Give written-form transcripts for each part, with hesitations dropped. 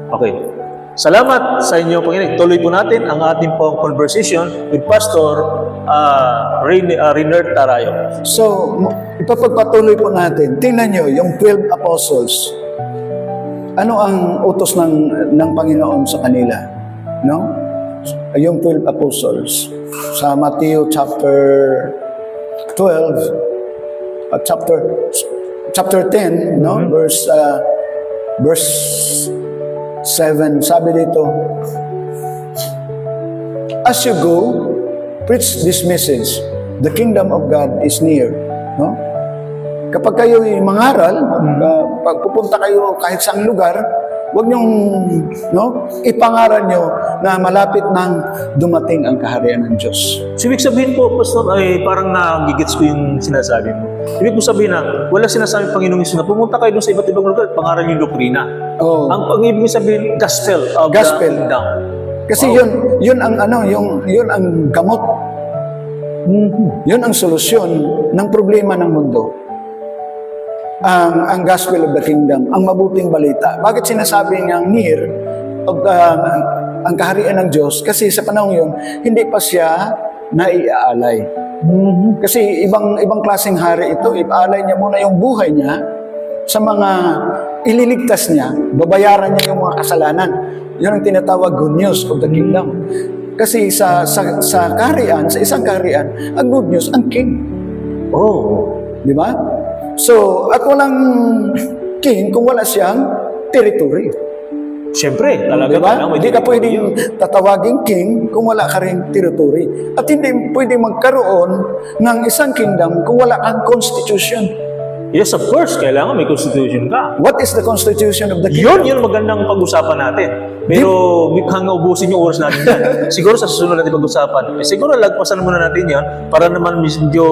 Okay. Salamat sa inyo, Panginoon. Tuloy po natin ang ating pong conversation with Pastor Rainer Tarayo. So, ipapagpatuloy po natin. Tingnan nyo, yung 12 apostles. Ano ang utos ng Panginoon sa kanila? No? Yung 12 apostles. Sa Matthew chapter 12, chapter 10, no? Verse 7, sabi dito, as you go, preach this message, the kingdom of God is near. No? Kapag kayo mangaral, pag pupunta kayo kahit saang lugar, huwag niyong ipangaral niyo na malapit nang dumating ang kaharian ng Diyos. So, ibig sabihin po, Pastor, ay parang nagigits ko yung sinasabi mo. Ibig po sabihin na wala sinasabi Panginoong Yesus na pumunta kayo doon sa iba't ibang lugar at pangaral yung doktrina. Oh. Ang ibig sabihin, gospel of the kingdom. Kasi yun ang gamot. Yun ang solusyon ng problema ng mundo. Ang gospel of the kingdom, ang mabuting balita. Bakit sinasabing ang near of ang kaharian ng Diyos? Kasi sa panahon yun, hindi pa siya naiaalay. Kasi ibang klaseng hari ito, ipaalay niya muna yung buhay niya sa mga ililigtas niya, babayaran niya yung mga kasalanan. Yun ang tinatawag good news of the kingdom. Kasi sa kaharian, sa isang kaharian, ang good news, ang king. Oh. Di ba? So, at walang king kung wala siyang territory. Siyempre, talaga. Diba? Hindi ka pwedeng tatawaging king kung wala ka rin territory. At hindi pwedeng magkaroon ng isang kingdom kung wala kang constitution. Yes, of course. Kailangan may constitution ka. What is the constitution of the kingdom? Yun magandang pag-usapan natin. Pero hanggang ubusin yung oras natin yan. Siguro sa susunod natin pag-usapan. Siguro lagpasan muna natin yan para naman medyo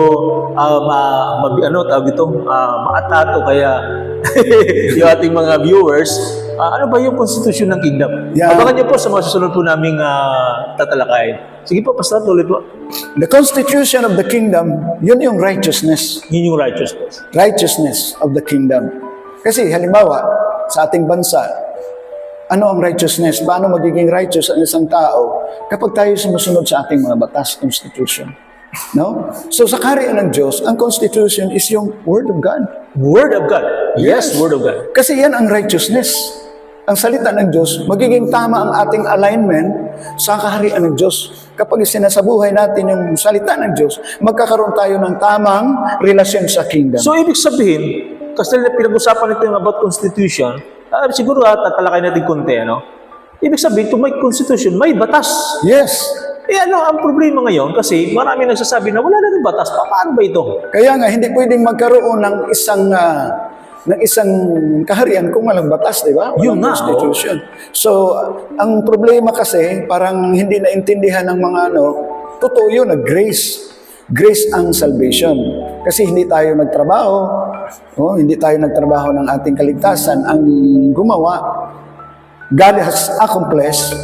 maatato kaya yung ating mga viewers. Ano ba yung constitution ng kingdom? Yeah. Abangan niyo po sa mga susunod po naming tatalakayin. Sige po, Pastor, tuloy po. The constitution of the kingdom, yun yung righteousness. Yun yung righteousness. Righteousness of the kingdom. Kasi halimbawa, sa ating bansa, ano ang righteousness? Paano magiging righteous ang isang tao kapag tayo sumusunod sa ating mga batas, constitution? No? So sa kaharian ng Diyos, ang constitution is yung Word of God. Word of God. Yes, Word of God. Kasi yan ang righteousness. Ang salita ng Diyos, magiging tama ang ating alignment sa kaharian ng Diyos. Kapag sinasabuhay natin yung salita ng Diyos, magkakaroon tayo ng tamang relasyon sa kingdom. So, ibig sabihin, kasi pinag-usapan natin about constitution, siguro tatalakay natin konti, ano? Ibig sabihin, kung may constitution, may batas. Yes. Ang problema ngayon, kasi marami nagsasabi na wala na rin batas. Paano ba ito? Kaya nga, hindi pwedeng magkaroon ng isang kaharian kung walang batas, di ba? Yun Walang na, constitution. So, ang problema kasi, parang hindi naintindihan ng mga totoo yun, na grace. Grace ang salvation. Kasi hindi tayo nagtrabaho, hindi tayo nagtrabaho ng ating kaligtasan. Ang gumawa, God has accomplished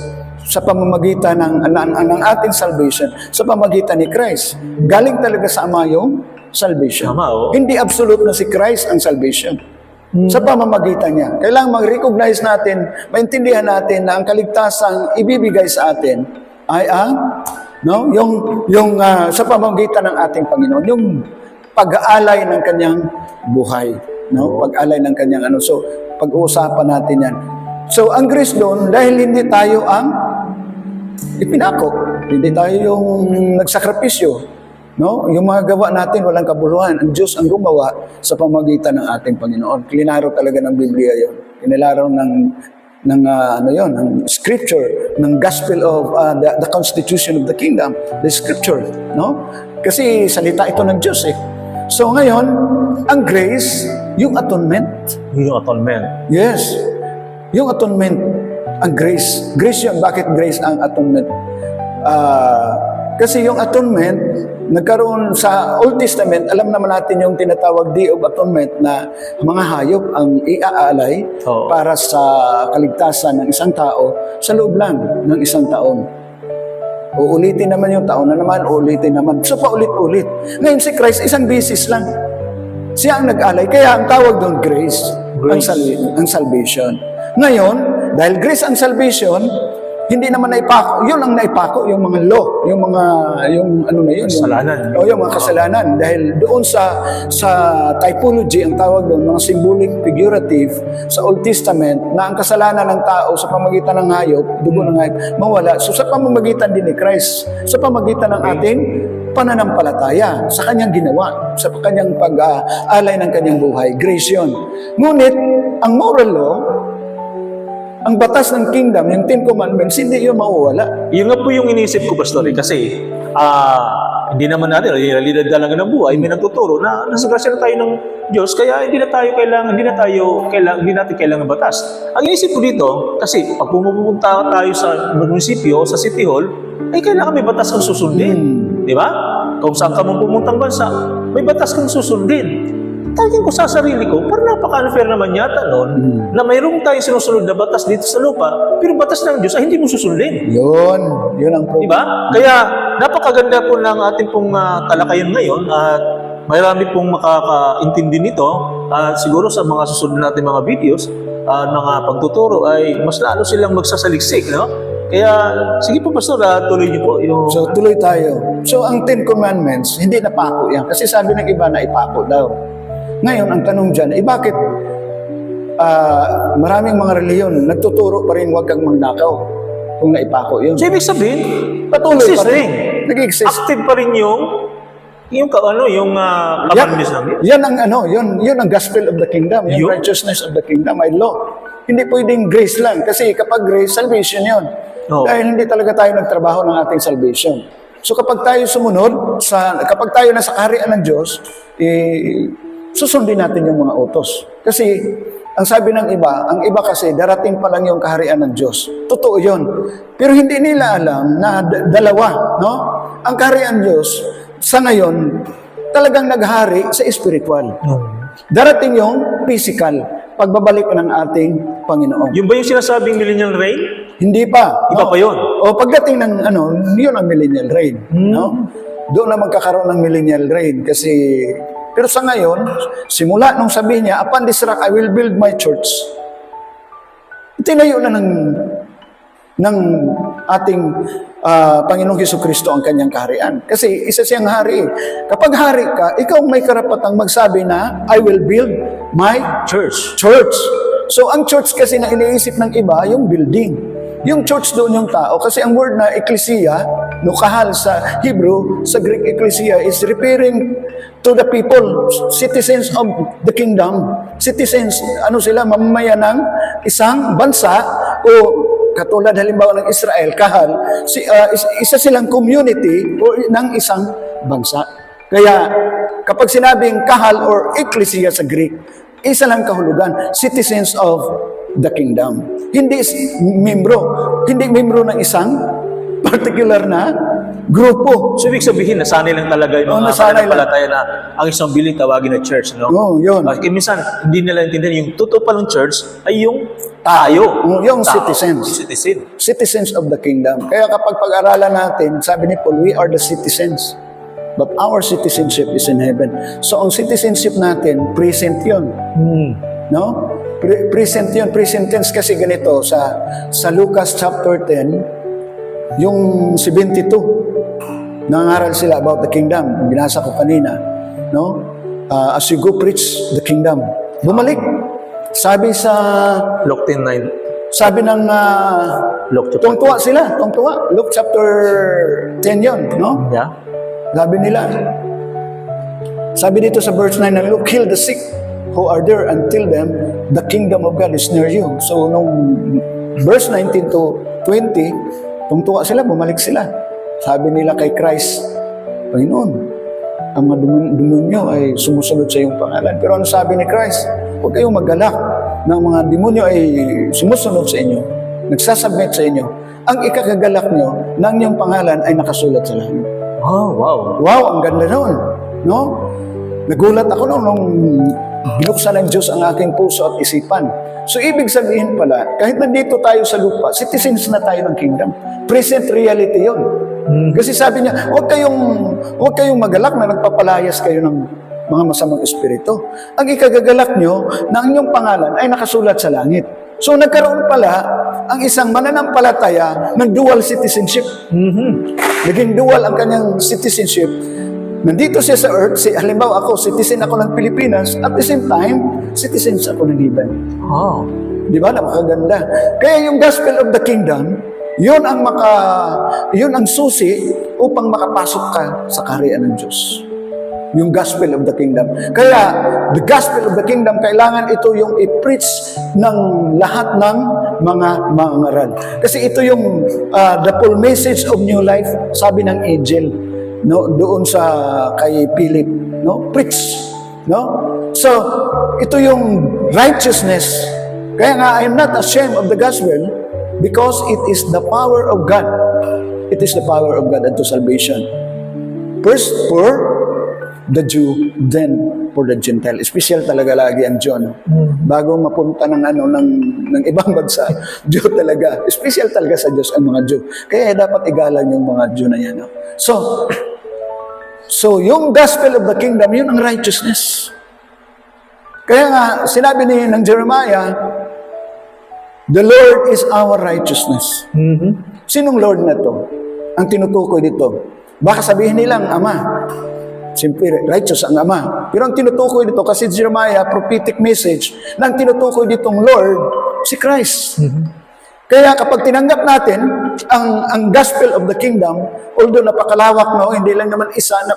sa pamamagitan ng ating salvation, sa pamamagitan ni Christ. Galing talaga sa Ama yung salvation. Tama, oh. Hindi absolute na si Christ ang salvation. Sa pamamagitan niya. Kailangan mag-recognize natin, maintindihan natin na ang kaligtasang ibibigay sa atin ay sa pamamagitan ng ating Panginoon, yung pag-aalay ng kanyang buhay, pag-aalay ng kanyang So, pag-uusapan natin yan. So, ang grace doon, dahil hindi tayo ang ipinako, hindi tayo yung nagsakripisyo, yung mga gawa natin walang kabuluhan. Ang Diyos ang gumawa sa pamamagitan ng ating Panginoon. Klinaro talaga ng Biblia yon. Kinilaro ng scripture, ng gospel of the constitution of the kingdom, the scripture, Kasi salita ito ng Diyos eh. So ngayon, ang grace, yung atonement. Yung atonement. Yes. Yung atonement, ang grace. Grace yun. Bakit grace ang atonement? Kasi yung atonement, nagkaroon sa Old Testament, alam naman natin yung tinatawag Day of Atonement na mga hayop ang iaalay para sa kaligtasan ng isang tao sa loob lang ng isang taon. Uulitin naman yung taon na naman, uulitin naman. So paulit-ulit. Ngayon si Christ, isang beses lang. Siya ang nag-alay. Kaya ang tawag doon, grace. Ang salvation. Ngayon, dahil grace ang salvation, hindi naman naipako. Yun ang naipako, yung mga law, yung ano na yun. Kasalanan. Yung mga kasalanan. Dahil doon sa typology, ang tawag doon, mga symbolic figurative sa Old Testament, na ang kasalanan ng tao sa pamagitan ng hayop, dugo ng hayop, mawala. So sa pamamagitan din ni Christ, sa pamagitan ng ating pananampalataya, sa kanyang ginawa, sa kanyang pag-alay ng kanyang buhay. Grace yun. Ngunit, ang moral law, ang batas ng kingdom, yung Ten Commandments, hindi yun mawawala. Yun nga po yung inisip ko, Pastor, kasi hindi naman natin, realidad lang ng buhay, may nagtuturo na nasa grasya na tayo ng Diyos, kaya hindi natin kailangan batas. Ang inisip ko dito, kasi pag pumupunta tayo sa munisipyo, sa City Hall, ay kailangan may batas kang susundin. Di ba? Kung saan ka mong pumuntang bansa, may batas kang susundin. Tawagin ko sa sarili ko, parang napaka-unfair naman yata noon na mayroong tayong sinusunod na batas dito sa lupa, pero batas ng Diyos ay hindi mo susundin. Yun ang problem. Diba? Kaya napakaganda po ng ating pong talakayan ngayon at marami pong makakaintindi nito at siguro sa mga susunod natin mga videos mga pagtuturo ay mas lalo silang magsasaliksik, no? Kaya, sige po Pastor, tuloy niyo po yung... So, tuloy tayo. So, ang Ten Commandments, hindi napako yan. Kasi sabi ng iba na ipako daw. Ngayon, ang tanong dyan, bakit maraming mga reliyon nagtuturo pa rin huwag kang magnakaw kung naipako yun? So, ibig sabihin, Patuloy pa existing. rin. Nag-exist. Active pa rin yung commandments ng Diyos. Yan ang gospel of the kingdom, yung Yun. righteousness of the kingdom, ay law. Hindi pwedeng grace lang. Kasi kapag grace, salvation yun. Oo. Dahil hindi talaga tayo nagtrabaho ng ating salvation. So kapag tayo sumunod, kapag tayo nasa kaharian ng Diyos, susundin natin yung mga utos. Kasi, ang sabi ng iba, ang iba kasi, darating pa lang yung kaharian ng Diyos. Totoo yun. Pero hindi nila alam na dalawa, no? Ang kaharian ng Diyos, sa ngayon, talagang naghari sa spiritual. Darating yung physical, pagbabalik ng ating Panginoon. Yung ba yung sinasabing millennial reign? Hindi pa. Iba pa yun. O pagdating ng yun ang millennial reign, no? Doon na magkakaroon ng millennial reign kasi pero sa ngayon, simula nung sabi niya, upon this rock I will build my church. Tinayo na ng ating Panginoong Jesucristo ang kanyang kaharian. Kasi isa siyang hari. Kapag hari ka, ikaw may karapatang magsabi na, I will build my Church. church. So ang church kasi na iniisip ng iba, yung building. Yung church doon yung tao. Kasi ang word na ecclesia, no, kahal sa Hebrew, sa Greek ecclesia is referring to the people, citizens of the kingdom. Citizens, sila, mamamayan ng isang bansa o katulad halimbawa ng Israel, kahal, isa silang community o ng isang bansa. Kaya kapag sinabing kahal or ecclesia sa Greek, isa lang kahulugan, citizens of the kingdom. Hindi membro ng isang particular na grupo. So, ibig sabihin, nasanay lang talaga yung mga nasanay lang. pananampalataya na ang isang building tawagin na church, no? Yun. Minsan, hindi nila intindihan yung totoo palang church ay yung tayo. Yung Tao. citizens. Citizen. Citizens of the kingdom. Kaya kapag pag-aralan natin, sabi ni Paul, we are the citizens. But our citizenship is in heaven. So, ang citizenship natin, present yun. No? Present yun. Present tense kasi ganito, sa Lucas chapter 10, yung 72, nangaral sila about the kingdom. Binasa ko kanina. No? As you go preach the kingdom. Bumalik. Sabi sa... Luke 10:9. Sabi ng... Luke chapter tungtuwa sila. Tungtuwa. Luke chapter 10 yun. No? Yeah. Sabi nila. Sabi dito sa verse 9 ng Luke, heal the sick who are there and tell them the kingdom of God is near you. So, nung verse 19 to 20, tungtuwa sila, bumalik sila. Sabi nila kay Christ, Panginoon, ang mga demonyo ay sumusunod sa iyong pangalan. Pero ano sabi ni Christ? Huwag kayong magalak na ang mga demonyo ay sumusunod sa inyo, nagsasubmit sa inyo. Ang ikakagalak nyo na ang iyong pangalan ay nakasulat sa langit. Oh, wow. Wow, ang ganda nun. No? Nagulat ako nung binuksan ng Diyos ang aking puso at isipan. So, ibig sabihin pala, kahit nandito tayo sa lupa, citizens na tayo ng kingdom. Present reality yon. Kasi sabi niya, huwag kayong magalak na nagpapalayas kayo ng mga masamang espiritu. Ang ikagagalak nyo na ang inyong pangalan ay nakasulat sa langit. So nagkaroon pala ang isang mananampalataya ng dual citizenship. Naging dual ang kanyang citizenship. Nandito siya sa earth, halimbawa ako, citizen ako ng Pilipinas, at the same time, citizen ako ng Heaven. Oh. Di ba? Napakaganda. Kaya yung gospel of the kingdom, yun ang susi upang makapasok ka sa kaharian ng Diyos. Yung gospel of the kingdom. Kaya, the gospel of the kingdom, kailangan ito yung i-preach ng lahat ng mga mangaral. Kasi ito yung the full message of new life, sabi ng angel, no, doon sa kay Philip, no, preach, no. So, ito yung righteousness. Kaya nga, I am not ashamed of the gospel because it is the power of God. It is the power of God unto salvation. First for the Jew, then for the Gentile. Special talaga lagi ang Jew, no? Bago mapunta ng ibang bansa, Jew talaga. Special talaga sa Diyos ang mga Jew. Kaya dapat igalang yung mga Jew na yan, no? So yung gospel of the kingdom, yun ang righteousness. Kaya nga, sinabi ng Jeremiah, the Lord is our righteousness. Sinong Lord na to? Ang tinutukoy dito. Baka sabihin nilang Ama. Siyempre, righteous ang Ama. Pero ang tinutukoy dito, kasi Jeremiah, prophetic message, na ang tinutukoy ditong Lord, si Christ. Kaya kapag tinanggap natin ang gospel of the kingdom, although napakalawak, no, hindi lang naman isa na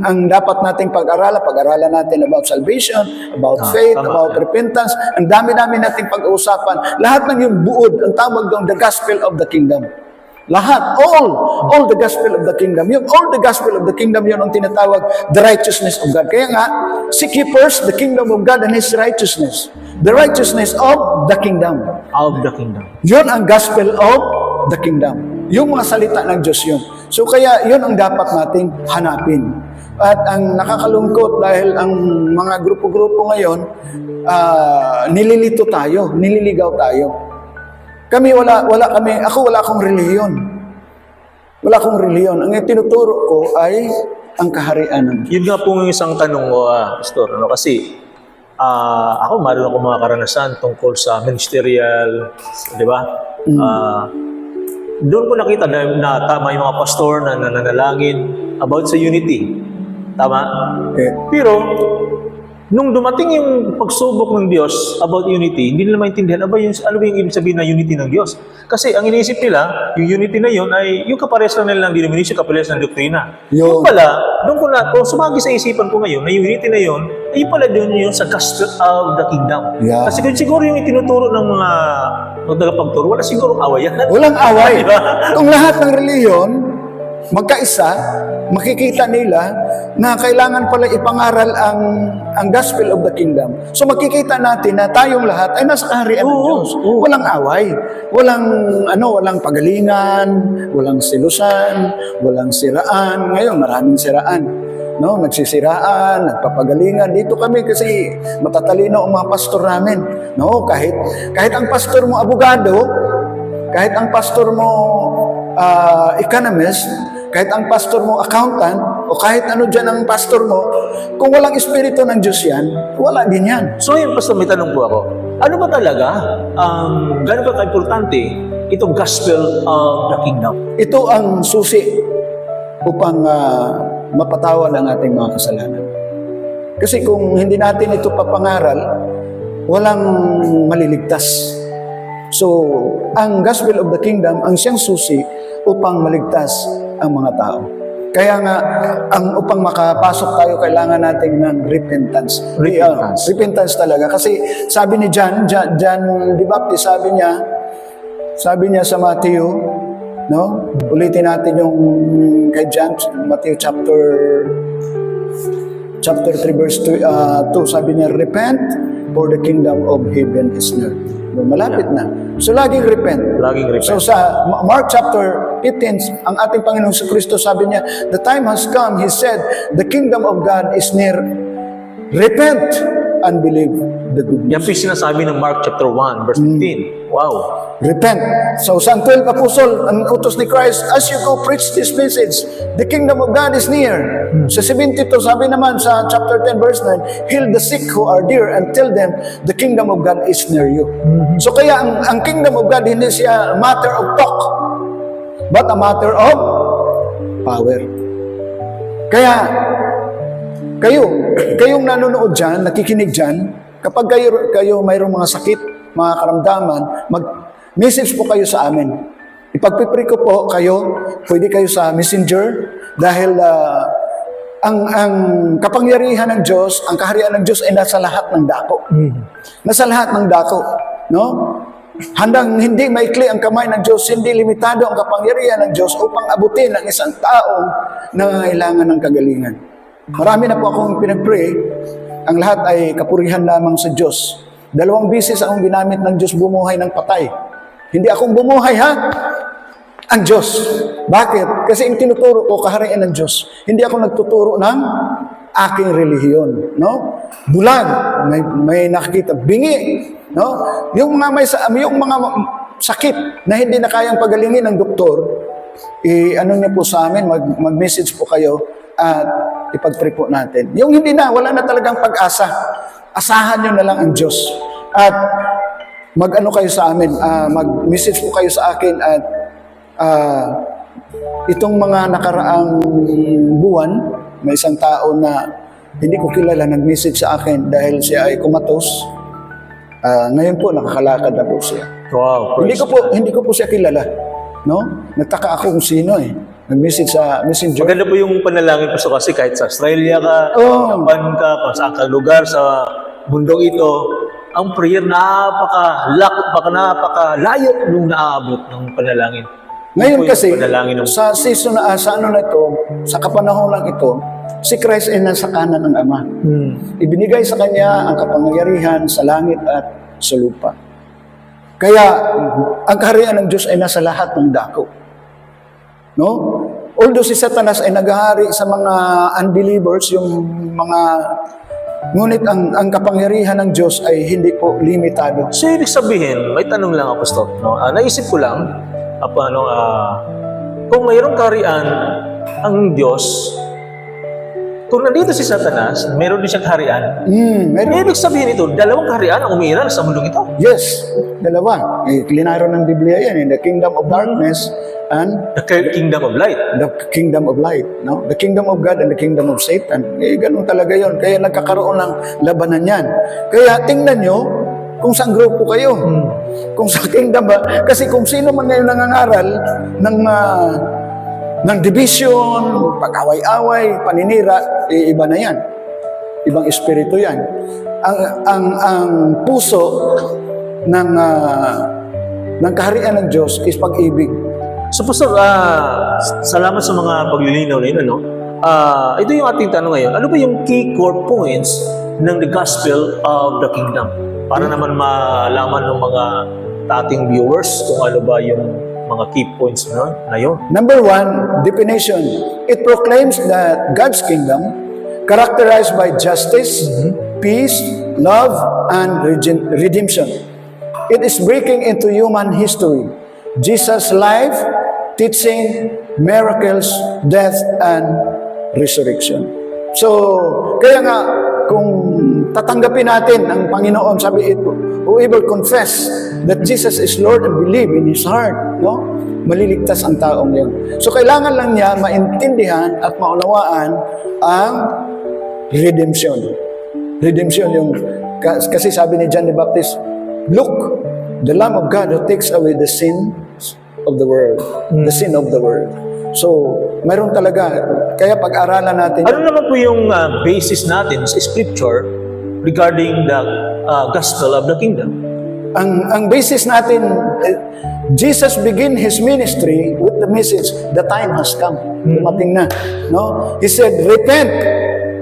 ang dapat nating pag-aralan natin about salvation, about faith, tama. about repentance. Ang dami-dami nating pag-uusapan. Lahat ng yung buod, ang tawag doon, the gospel of the kingdom. Lahat, all the gospel of the kingdom. Yung all the gospel of the kingdom, yun ang tinatawag, the righteousness of God. Kaya nga, seek ye first the kingdom of God and His righteousness. The righteousness of the kingdom. Of the kingdom. Yun ang gospel of the kingdom. Yung mga salita ng Diyos yun. So kaya yun ang dapat nating hanapin. At ang nakakalungkot dahil ang mga grupo-grupo ngayon, nililito tayo, nililigaw tayo. Ako wala akong reliyon. Wala akong reliyon. Ang tinuturo ko ay ang kaharian ng Diyos. Yun nga po yung isang tanong ko, Pastor. Ano, kasi ako, meron ako mga karanasan tungkol sa ministerial, di ba? Doon ko nakita na tama yung mga pastor na nananalangin about sa unity. Tama? Okay. Pero, nung dumating yung pagsubok ng Diyos about unity, hindi nila maintindihan ano ba yung ibig sabihin na unity ng Diyos. Kasi ang iniisip nila, yung unity na yun ay yung kapares lang nilang denomination, kapares ng doktrina. Yun. Kung sumagi sa isipan ko ngayon, na yung unity na yun, ay pala doon yun sa gospel of the kingdom. Yeah. Kasi kung siguro yung itinuturo ng mga magdagapagturo, wala siguro away yan. Walang away. Diba? Kung lahat ng reliyon, magkaisa, makikita nila na kailangan pala ipangaral ang gospel of the kingdom. So makikita natin na tayong lahat ay nasa kaharian ng Diyos. Walang away, walang pagalingan, walang silusan, walang siraan. Ngayon maraming siraan. No, nagsisiraan, nagpapagalingan. Dito kami kasi matatalino ang mga pastor namin. No, kahit ang pastor mo abogado, kahit ang pastor mo economist, kahit ang pastor mo accountant, o kahit ano dyan ang pastor mo, kung walang espiritu ng Diyos yan, wala din yan. So yun, Pastor, may tanong po ako. Ano ba talaga, gano'n ba ka-importante itong gospel of the kingdom? Ito ang susi upang mapatawad ang ating mga kasalanan. Kasi kung hindi natin ito papangaral, walang maliligtas. So, ang gospel of the kingdom, ang siyang susi upang maligtas ang mga tao. Kaya nga, upang makapasok tayo, kailangan natin ng repentance. Repentance talaga. Kasi sabi ni John the Baptist, sabi niya sa Matthew, no? Ulitin natin yung kay John, Matthew chapter 3 verse 2, sabi niya, repent for the kingdom of heaven is near. Malapit na. So laging repent. Laging repent. So sa Mark chapter 15, ang ating Panginoon sa Kristo sabi niya, the time has come, He said, the kingdom of God is near. Repent and believe the good news. Yan po yung sinasabi ng Mark chapter 1, verse 15. Wow. Repent. So, sa 12 Apostle, ang utos ni Christ, as you go preach this message, the kingdom of God is near. Sa 72, sabi naman sa chapter 10, verse 9, heal the sick who are dear and tell them the kingdom of God is near you. So, kaya ang kingdom of God, hindi siya matter of talk, but a matter of power. Kaya, kayong nanonood dyan, nakikinig dyan, kapag kayo mayroong mga sakit, mga karamdaman, mag-message po kayo sa amin. Ipagpipray ko po kayo, pwede kayo sa messenger, dahil ang kapangyarihan ng Diyos, ang kaharian ng Diyos ay nasa lahat ng dako. Nasa lahat ng dako. No? Handang hindi maikli ang kamay ng Diyos, hindi limitado ang kapangyarihan ng Diyos upang abutin ang isang taong nangangailangan ng kagalingan. Marami na po akong pinag-pray, ang lahat ay kapurihan lamang sa Diyos. 2 beses akong ginamit ng Diyos bumuhay ng patay. Hindi akong bumuhay, ha? Ang Diyos. Bakit? Kasi yung tinuturo ko, kaharian ng Diyos. Hindi ako nagtuturo ng aking relihiyon. No? Bulag, may nakikita. Bingi. No? Yung mga sakit na hindi na kayang pagalingin ng doktor, ano niyo po sa amin, mag-message po kayo at ipag-pray po natin. Yung hindi na, wala na talagang pag-asa. Asahan nyo na lang ang Diyos. At mag-ano kayo sa amin, mag-message po kayo sa akin at itong mga nakaraang buwan, may isang tao na hindi ko kilala nag-message sa akin dahil siya ay kumatos. Ngayon po, nakakalakad na po siya. Wow. Hindi ko po siya kilala. No? Nagtaka ako kung sino eh. Nag-message sa messenger. Maganda po yung panalangin po kasi kahit sa Australia ka, Japan ka, kung saan ka lugar sa mundong ito, ang prayer napakalayo nung naaabot ng panalangin. Ngayon Yun po yung kasi, panalangin ng sa season na, sa ano na ito, sa kapanahon lang ito, si Christ ay nasa kanan ng Ama. Ibinigay sa Kanya ang kapangyarihan sa langit at sa lupa. Kaya, ang kaharian ng Diyos ay nasa lahat ng dako. No? Although si Satanas ay naghahari sa mga unbelievers, ngunit ang kapangyarihan ng Diyos ay hindi po limitado. So, ibig sabihin, may tanong lang, Apostol. No? Naisip ko lang, kung mayroong kaharian ang Diyos, kung nandito si Satanas, mayroon din siyang kaharian, ibig sabihin ito, dalawang kaharian ang umiiral sa mundong ito. Yes, dalawa. Klinaro ng Biblia yan, the kingdom of darkness and The kingdom of light. the kingdom of light. No? The kingdom of God and the kingdom of Satan. Ganun talaga yon. Kaya nagkakaroon ng labanan yan. Kaya tingnan nyo kung saan grupo kayo. Kung sa kingdom ba. Kasi kung sino man ngayon nangangaral ng division, pag-away-away, paninira, iba na yan. Ibang espiritu yan. Ang puso ng kaharian ng Diyos is pag-ibig. So, Pastor, salamat sa mga paglilinaw na yun. Ito yung ating tanong ngayon. Ano ba yung key core points ng the gospel of the kingdom? Para naman malaman ng mga ating viewers kung ano ba yung mga key points na yun. Number 1, definition. It proclaims that God's kingdom, characterized by justice, peace, love, and redemption. It is breaking into human history. Jesus' life, teaching, miracles, death, and resurrection. So, kaya nga, kung tatanggapin natin ang Panginoon, sabi ito, whoever confess that Jesus is Lord and believe in his heart, no? Maliligtas ang taong yun. So, kailangan lang niya maintindihan at maunawaan ang redemption. Redemption yung, kasi sabi ni John the Baptist, look, the Lamb of God who takes away the sins of the world. The sin of the world. So, mayroon talaga. Kaya pag-aralan natin. Ano naman po yung basis natin sa scripture regarding the gospel of the kingdom? Ang basis natin, Jesus began His ministry with the message, the time has come. Dumating na. No? He said, repent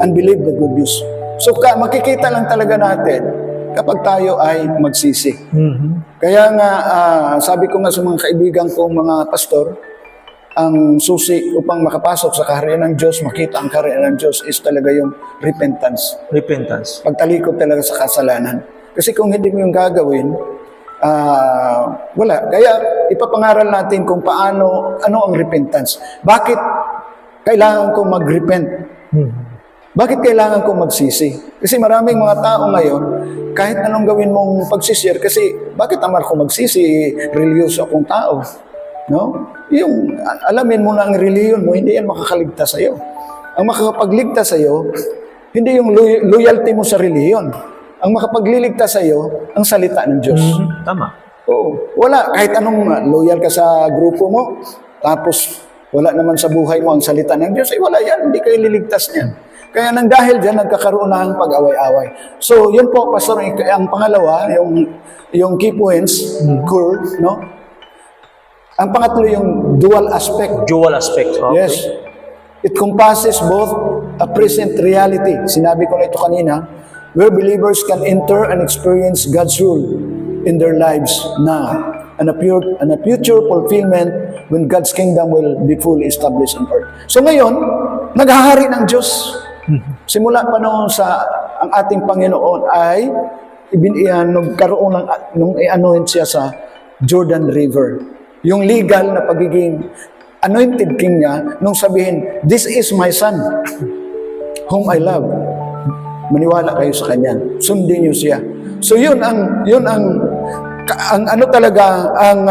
and believe the good news. So, makikita lang talaga natin kapag tayo ay magsisi. Kaya nga, sabi ko nga sa mga kaibigan kong mga pastor, ang susi upang makapasok sa kaharian ng Diyos, makita ang kaharian ng Diyos is talaga yung repentance. Repentance. Pagtalikod talaga sa kasalanan. Kasi kung hindi mo yung gagawin, wala. Kaya ipapangaral natin kung ano ang repentance. Bakit kailangan kong mag-repent? Bakit kailangan kong magsisi? Kasi maraming mga tao ngayon, kahit anong gawin mong pagsisir, kasi bakit naman ako magsisi? Religyoso akong tao. No? Yung alamin mo na ang reliyon mo, hindi yan makakaligtas sa'yo. Ang makakapagligtas sa'yo, hindi yung loyalty mo sa reliyon. Ang makapagliligtas sa'yo, ang salita ng Diyos. Tama. Oo. Wala. Kahit anong loyal ka sa grupo mo, tapos wala naman sa buhay mo ang salita ng Diyos, wala yan. Hindi kayo liligtas niyan. Kaya nang dahil dyan, nagkakaroon na ng pag-away-away. So, yun po, Pastor, ang pangalawa, yung key points, core, no? Ang pangatlo, yung dual aspect. Dual aspect. Okay. Yes. It compasses both a present reality. Sinabi ko na ito kanina, where believers can enter and experience God's rule in their lives now, and a future fulfillment when God's kingdom will be fully established on earth. So ngayon, naghahari ng Diyos. Simula pa noon sa ang ating Panginoon ay nagkaroon ng anoint siya sa Jordan River. Yung legal na pagiging anointed king niya, nung sabihin, "This is my son, whom I love." Maniwala kayo sa kanya. Sundin niyo siya. So yun ang ano talaga ang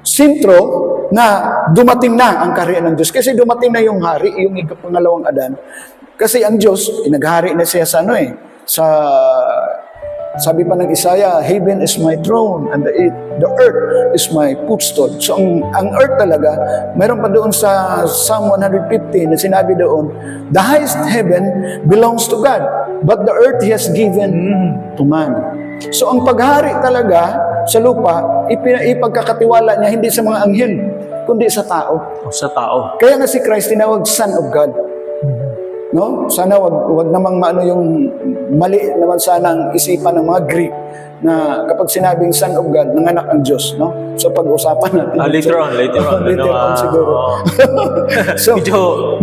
sentro na dumating na ang kaharian ng Diyos. Kasi dumating na yung hari, yung ikapangalawang Adan. Kasi ang Diyos, naghari na siya sa sabi pa ng Isaiah, "Heaven is my throne and the earth is my footstool." So ang earth talaga, mayroon pa doon sa Psalm 150 na sinabi doon, "The highest heaven belongs to God, but the earth He has given to man." So ang paghari talaga sa lupa, ipagkakatiwala niya hindi sa mga anghel, kundi sa tao. Sa tao. Kaya nga si Christ tinawag Son of God. No? Sana wag namang maano yung mali naman sana ang isipan ng mga Greek na kapag sinabing Son of God, nanganak ang Diyos, no? So pag-usapan natin. Later on. Later on siguro. So,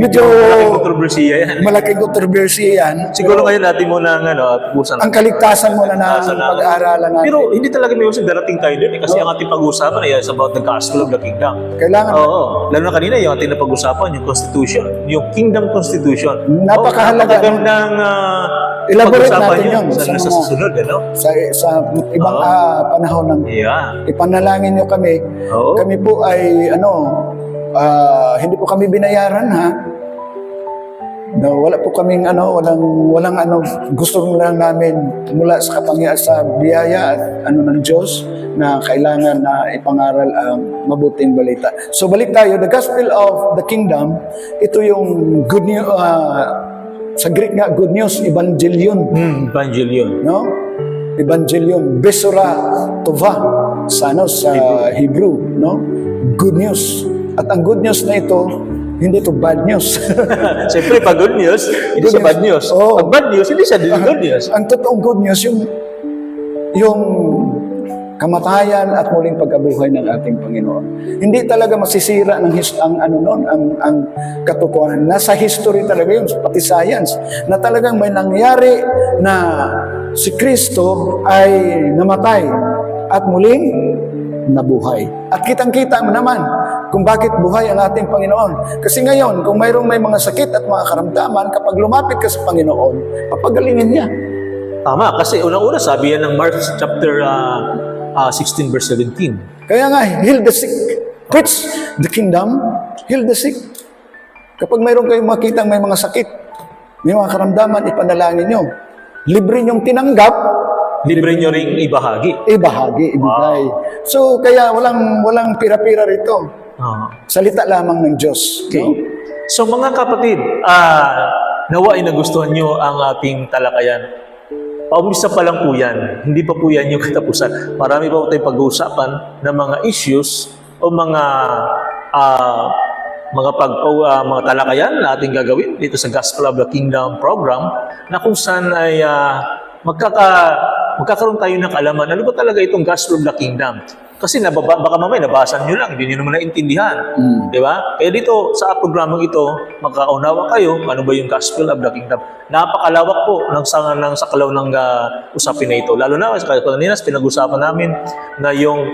medyo malaking kontrobersiya yan. malaking kontrobersiya yan. Siguro ngayon natin muna pag-usapan. Ang kaligtasan mo na pag-aaralan natin. Pero hindi talaga may usap darating tayo din kasi ang ating pag-usapan ay about the gospel of the kingdom. Kailangan. Oo. Lalo na kanina yung ating napag-usapan, yung constitution, yung kingdom constitution. Napakahalaga. Napakagandang Elaborate pag-usapan natin yun. sa susunod, ano? Sa ibang panahon ng Yeah. ipanalangin nyo kami. Oo. Kami po ay hindi po kami binayaran, ha? No, wala po kaming walang gusto lang namin mula sa kapangyarihan sa biyaya at ng Diyos na kailangan na ipangaral ang mabuting balita. So balik tayo, the gospel of the kingdom, ito yung good news, sa Greek nga good news, evangelion, Evangelion. no? Evangelion, Besora Tova sa Hebrew, no? Good news. At ang good news na ito, hindi ito bad news. Siyempre, pag good news, hindi siya bad news. Oo. Pag bad news, hindi siya good news. Ang totoong good news, yung kamatayan at muling pagkabuhay ng ating Panginoon. Hindi talaga masisira ang katotohanan. Nasa history talaga yun, pati science, na talagang may nangyari na si Kristo ay namatay at muling nabuhay. At kitang-kita mo naman kung bakit buhay ang ating Panginoon. Kasi ngayon, kung may mga sakit at mga karamdaman, kapag lumapit ka sa Panginoon, papagalingin niya. Tama, kasi unang-una sabi yan ng Mark chapter 16 verse 17. Kaya nga, heal the sick. Preach the kingdom, heal the sick. Kapag mayroon kayong makitang may mga sakit, may mga karamdaman, ipanalangin nyo. Libre nyong tinanggap, Libre nyo ring ibahagi. ibigay. Wow. So, kaya walang pira-pira rito. Ah. Salita lamang ng Diyos. Okay. No? So mga kapatid, nawa ay nagustuhan nyo ang ating talakayan. Paumpisa pa lang po yan. Hindi pa po yan yung katapusan. Marami pa po tayong pag-uusapan ng mga issues o mga talakayan na ating gagawin dito sa Gospel of the Kingdom program na kung saan ay magkakaroon tayo ng kaalaman. Ano ba talaga itong Gospel of the Kingdom? Kasi baka mamaya nabasa nyo lang, hindi nyo naman naintindihan. Mm. Di ba? Kaya dito, sa programang ito, magkaunawa kayo, ano ba yung gospel of the kingdom. Napakalawak po ng sakalaw ng usapin na ito. Lalo na, kanina pinag-usapan namin na yung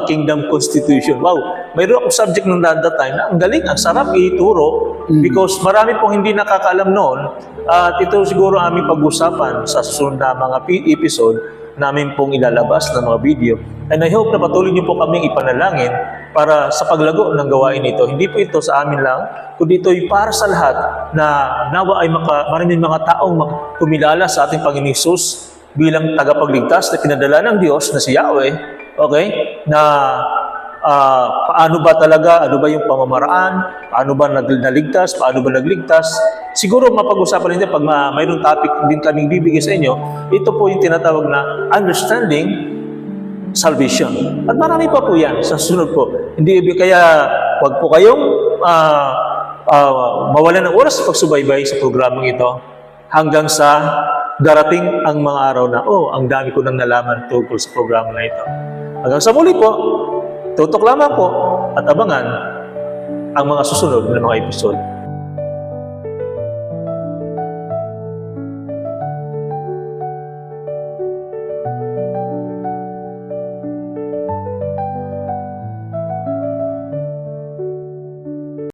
kingdom constitution. Wow, mayroon akong subject nung that time na ang galing, ang sarap ituro because marami pong hindi nakakaalam noon at ito siguro aming pag-usapan sa susunod na mga episode namin pong ilalabas ng mga video. And I hope na patuloy niyo po kaming ipanalangin para sa paglago ng gawain ito. Hindi po ito sa amin lang, kundi ito ay para sa lahat na nawa ay maraming mga taong kumilala sa ating Panginoon Hesus bilang tagapagligtas na pinadala ng Diyos na si Yahweh, okay? Na paano ba talaga, ano ba yung pamamaraan, paano ba naligtas, paano ba nagligtas. Siguro mapag-usapan natin pag mayroong topic din kaming bibigay sa inyo, ito po yung tinatawag na understanding salvation. At marami pa po yan sa sunod po. Hindi kaya wag po kayong mawalan ng oras sa pagsubaybay sa programang ito hanggang sa darating ang mga araw na, ang dami ko nang nalaman tungkol sa programa na ito. Hanggang sa muli po, tutok lamang po at abangan ang mga susunod na mga episode.